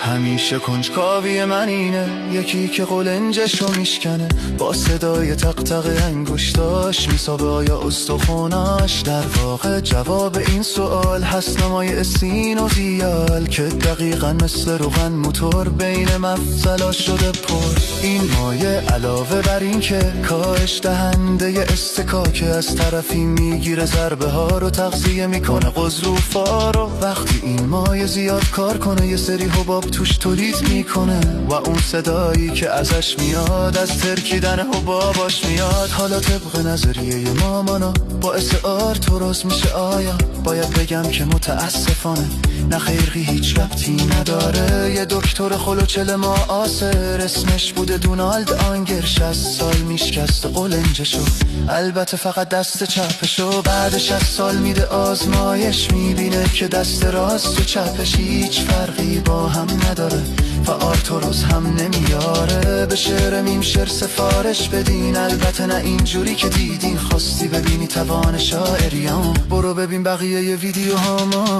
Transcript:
همیشه کنجکاوی من اینه، یکی که قلنجشو میشکنه با صدای تق انگشتاش میسابه آیا استخوناش. در واقع جواب این سوال هست نمای سین و دیال که دقیقا مثل روغن موتور بین مفصلا شده پر. این مایه علاوه بر این که کاهش دهنده استکاکه، از طرفی میگیره ضربه ها رو تغذیه میکنه قضروفا رو. وقتی این مایه زیاد کار کنه یه سری حباب توش تولید میکنه و اون صدایی که ازش میاد از ترکیدن حباباش میاد. حالا طبق نظریه مامانا باعث آرتروز میشه. آیا باید بگم که متاسفانه نه خیلی هیچ ربطی نداره. یه دکتر خلوچل معاصر اسمش بوده دونالد آنگر، 60 سال میشکست قلنجشو، البته فقط دست چپشو. بعد 60 سال میده آزمایش، میبینه که دست راست و چپش هیچ فرقی با هم نداره و آرتروز هم نمیاره. به شعر میم شعر سفارش بدین، البته نه اینجوری که دیدین. خواستی ببینی توان شاعریام برو ببین بقیه ویدیو هامو.